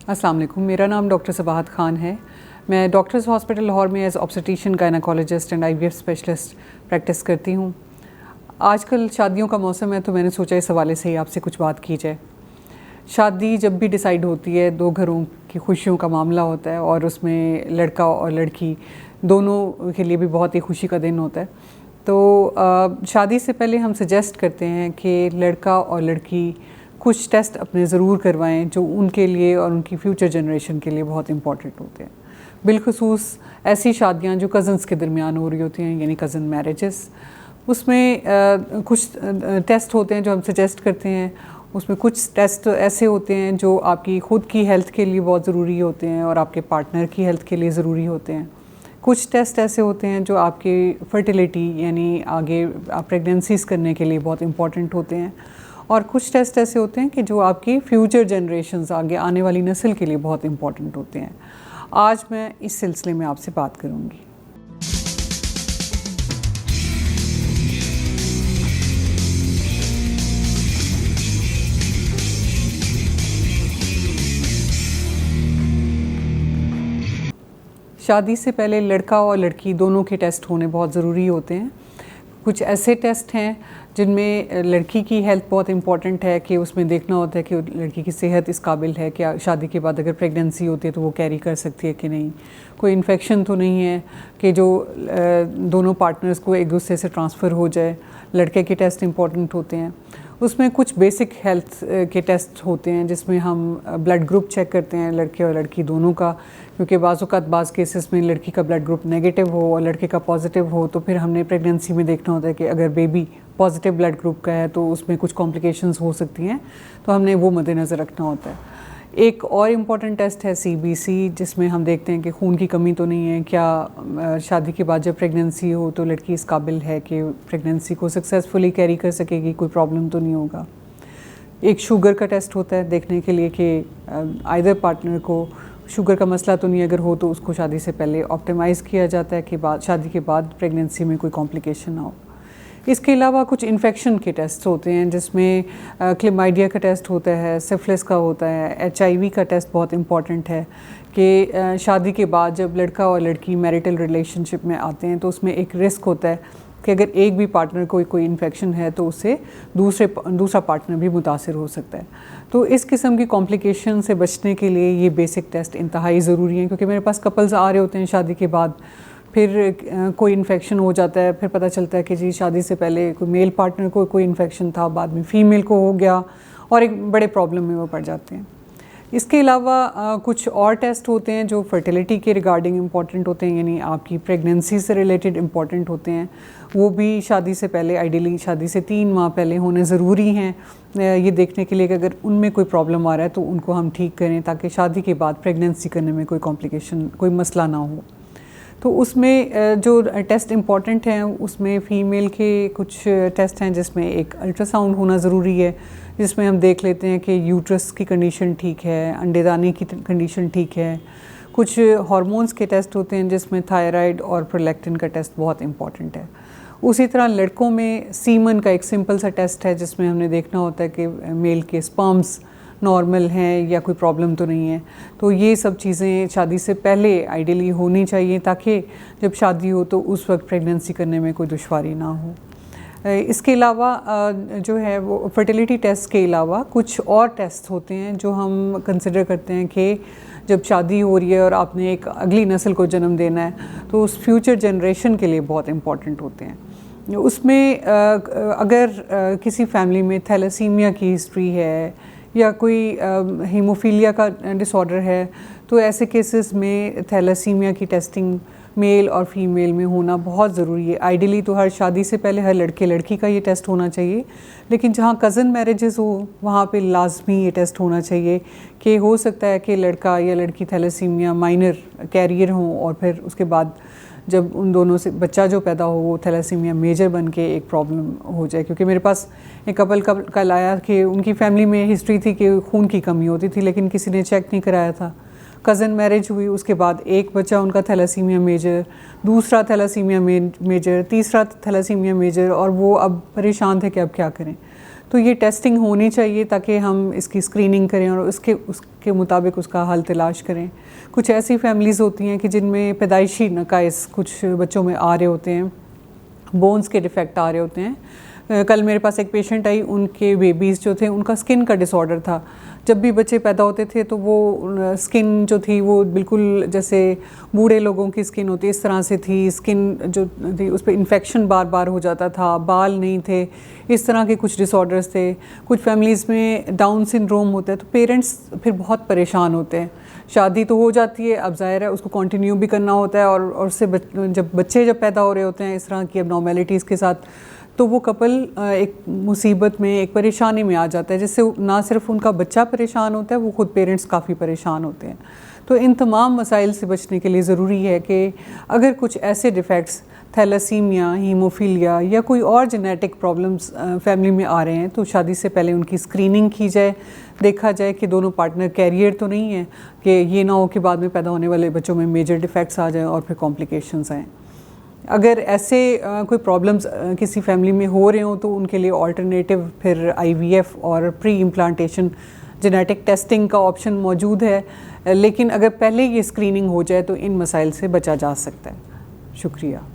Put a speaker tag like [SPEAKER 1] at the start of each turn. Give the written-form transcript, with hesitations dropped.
[SPEAKER 1] अस्सलाम वालेकुम। मेरा नाम डॉक्टर सबाहत ख़ान है। मैं डॉक्टर्स हॉस्पिटल लाहौर में as obstetrician gynaecologist and IVF specialist practice करती हूँ। आजकल शादियों का मौसम है तो मैंने सोचा इस हवाले से ही आपसे कुछ बात की जाए। शादी जब भी डिसाइड होती है, दो घरों की खुशियों का मामला होता है और उसमें लड़का और लड़की दोनों के लिए भी बहुत ही खुशी का दिन होता है। तो शादी से पहले हम सजेस्ट करते हैं कि लड़का और लड़की कुछ टेस्ट अपने ज़रूर करवाएं जो उनके लिए और उनकी फ्यूचर जनरेशन के लिए बहुत इम्पॉर्टेंट होते हैं। बिलखुसूस ऐसी शादियां जो कज़न्स के दरमियान हो रही होती हैं, यानी कज़न मैरिजेस, उसमें कुछ टेस्ट होते हैं जो हम सजेस्ट करते हैं। उसमें कुछ टेस्ट ऐसे होते हैं जो आपकी ख़ुद की हेल्थ के लिए बहुत ज़रूरी होते हैं और आपके पार्टनर की हेल्थ के लिए ज़रूरी होते हैं। कुछ टेस्ट ऐसे होते हैं जो आपकी फर्टिलिटी यानी आगे प्रेगनेंसीज़ करने के लिए बहुत इम्पॉर्टेंट होते हैं। और कुछ टेस्ट ऐसे होते हैं कि जो आपकी फ्यूचर जनरेशन्स, आगे आने वाली नस्ल के लिए बहुत इम्पॉर्टेंट होते हैं। आज मैं इस सिलसिले में आपसे बात करूँगी। शादी से पहले लड़का और लड़की दोनों के टेस्ट होने बहुत ज़रूरी होते हैं। कुछ ऐसे टेस्ट हैं जिनमें लड़की की हेल्थ बहुत इम्पॉर्टेंट है कि उसमें देखना होता है कि लड़की की सेहत इस काबिल है कि शादी के बाद अगर प्रेगनेंसी होती है तो वो कैरी कर सकती है कि नहीं, कोई इन्फेक्शन तो नहीं है कि जो दोनों पार्टनर्स को एक दूसरे से ट्रांसफ़र हो जाए। लड़के के टेस्ट इम्पॉर्टेंट होते हैं। उसमें कुछ बेसिक हेल्थ के टेस्ट होते हैं जिसमें हम ब्लड ग्रुप चेक करते हैं लड़के और लड़की दोनों का, क्योंकि बाज़ केसेस में लड़की का ब्लड ग्रुप नेगेटिव हो और लड़के का पॉजिटिव हो तो फिर हमने प्रेगनेंसी में देखना होता है कि अगर बेबी पॉजिटिव ब्लड ग्रुप का है तो उसमें कुछ कॉम्प्लिकेशंस हो सकती हैं, तो हमने वो मद्देनज़र रखना होता है। एक और इम्पॉर्टेंट टेस्ट है CBC, जिसमें हम देखते हैं कि खून की कमी तो नहीं है, क्या शादी के बाद जब प्रेगनेंसी हो तो लड़की इस काबिल है कि प्रेगनेंसी को सक्सेसफुली कैरी कर सकेगी, कोई प्रॉब्लम तो नहीं होगा। एक शुगर का टेस्ट होता है देखने के लिए कि आइदर पार्टनर को शुगर का मसला तो नहीं, अगर हो तो उसको शादी से पहले ऑप्टिमाइज़ किया जाता है कि शादी के बाद प्रेगनेंसी में कोई कॉम्प्लिकेशन ना हो। इसके अलावा कुछ इन्फेक्शन के टेस्ट होते हैं जिसमें क्लेमाइडिया का टेस्ट होता है, सिफिलिस का होता है, HIV का टेस्ट बहुत इम्पॉर्टेंट है कि शादी के बाद जब लड़का और लड़की मैरिटल रिलेशनशिप में आते हैं तो उसमें एक रिस्क होता है कि अगर एक भी पार्टनर को कोई इन्फेक्शन है तो उससे दूसरा पार्टनर भी मुतासिर हो सकता है। तो इस किस्म की कॉम्प्लिकेशन से बचने के लिए ये बेसिक टेस्ट इंतहाई ज़रूरी हैं, क्योंकि मेरे पास कपल्स आ रहे होते हैं शादी के बाद, फिर कोई इन्फेक्शन हो जाता है, फिर पता चलता है कि जी शादी से पहले कोई मेल पार्टनर को कोई इन्फेक्शन था, बाद में फ़ीमेल को हो गया और एक बड़े प्रॉब्लम में वो पड़ जाते हैं। इसके अलावा कुछ और टेस्ट होते हैं जो फर्टिलिटी के रिगार्डिंग इम्पॉर्टेंट होते हैं, यानी आपकी प्रेगनेंसी से रिलेटेड इम्पॉर्टेंट होते हैं। वो भी शादी से पहले, आइडियली शादी से 3 माह पहले होने ज़रूरी हैं, ये देखने के लिए कि अगर उनमें कोई प्रॉब्लम आ रहा है तो उनको हम ठीक करें ताकि शादी के बाद प्रेगनेंसी करने में कोई कॉम्प्लिकेशन, कोई मसला ना हो। तो उसमें जो टेस्ट इम्पॉर्टेंट हैं उसमें फ़ीमेल के कुछ टेस्ट हैं जिसमें एक अल्ट्रासाउंड होना ज़रूरी है, जिसमें हम देख लेते हैं कि यूट्रस की कंडीशन ठीक है, अंडेदानी की कंडीशन ठीक है। कुछ हार्मोन्स के टेस्ट होते हैं जिसमें थायराइड और प्रोलैक्टिन का टेस्ट बहुत इम्पॉर्टेंट है। उसी तरह लड़कों में सीमन का एक सिंपल सा टेस्ट है जिसमें हमने देखना होता है कि मेल के स्पर्म्स नॉर्मल हैं या कोई प्रॉब्लम तो नहीं है। तो ये सब चीज़ें शादी से पहले आइडियली होनी चाहिए ताकि जब शादी हो तो उस वक्त प्रेगनेंसी करने में कोई दुश्वारी ना हो। इसके अलावा जो है वो फर्टिलिटी टेस्ट के अलावा कुछ और टेस्ट होते हैं जो हम कंसिडर करते हैं कि जब शादी हो रही है और आपने एक अगली नस्ल को जन्म देना है तो उस फ्यूचर जनरेशन के लिए बहुत इम्पॉर्टेंट होते हैं। उसमें अगर किसी फैमिली में थैलेसीमिया की हिस्ट्री है या कोई हीमोफीलिया का डिसऑर्डर है तो ऐसे केसेस में थैलेसीमिया की टेस्टिंग मेल और फीमेल में होना बहुत ज़रूरी है। आइडियली तो हर शादी से पहले हर लड़के लड़की का ये टेस्ट होना चाहिए, लेकिन जहाँ कज़न मैरिजेस हो वहाँ पे लाजमी ये टेस्ट होना चाहिए कि हो सकता है कि लड़का या लड़की थैलेसीमिया माइनर कैरियर हों और फिर उसके बाद जब उन दोनों से बच्चा जो पैदा हो वो थैलेसीमिया मेजर बन के एक प्रॉब्लम हो जाए। क्योंकि मेरे पास एक कपल कल आया कि उनकी फैमिली में हिस्ट्री थी कि खून की कमी होती थी लेकिन किसी ने चेक नहीं कराया था। कज़न मैरिज हुई, उसके बाद एक बच्चा उनका थैलेसीमिया मेजर, दूसरा थैलेसीमिया मेजर, तीसरा थैलेसीमिया मेजर, और वो अब परेशान थे कि अब क्या करें। तो ये टेस्टिंग होनी चाहिए ताकि हम इसकी स्क्रीनिंग करें और उसके मुताबिक उसका हल तलाश करें। कुछ ऐसी फैमिलीज़ होती हैं कि जिनमें पैदाइशी नकाइस कुछ बच्चों में आ रहे होते हैं, बोन्स के डिफेक्ट आ रहे होते हैं। कल मेरे पास एक पेशेंट आई, उनके बेबीज़ जो थे उनका स्किन का डिसऑर्डर था। जब भी बच्चे पैदा होते थे तो वो स्किन जो थी वो बिल्कुल जैसे बूढ़े लोगों की स्किन होती है इस तरह से थी। स्किन जो थी उस पर इन्फेक्शन बार बार हो जाता था, बाल नहीं थे, इस तरह के कुछ डिसऑर्डर्स थे। कुछ फैमिलीज़ में डाउन सिंड्रोम होता है तो पेरेंट्स फिर बहुत परेशान होते हैं। शादी तो हो जाती है, अब ज़ाहिर है उसको कंटिन्यू भी करना होता है और उससे जब बच्चे पैदा हो रहे होते हैं इस तरह की एबनॉर्मेलिटीज़ के साथ, तो वो कपल एक मुसीबत में, एक परेशानी में आ जाता है, जिससे ना सिर्फ उनका बच्चा परेशान होता है, वो खुद पेरेंट्स काफ़ी परेशान होते हैं। तो इन तमाम मसाइल से बचने के लिए ज़रूरी है कि अगर कुछ ऐसे डिफ़ेक्ट्स, थैलेसीमिया, हीमोफीलिया या कोई और जेनेटिक प्रॉब्लम्स फैमिली में आ रहे हैं तो शादी से पहले उनकी स्क्रीनिंग की जाए, देखा जाए कि दोनों पार्टनर कैरियर तो नहीं है, कि ये ना हो कि बाद में पैदा होने वाले बच्चों में मेजर डिफ़ेक्ट्स आ जाएँ और फिर कॉम्प्लिकेशंस आएँ। अगर ऐसे कोई प्रॉब्लम्स किसी फैमिली में हो रहे हों तो उनके लिए ऑल्टरनेटिव फिर IVF और प्री इम्प्लांटेशन जेनेटिक टेस्टिंग का ऑप्शन मौजूद है, लेकिन अगर पहले ये स्क्रीनिंग हो जाए तो इन मसाइल से बचा जा सकता है। शुक्रिया।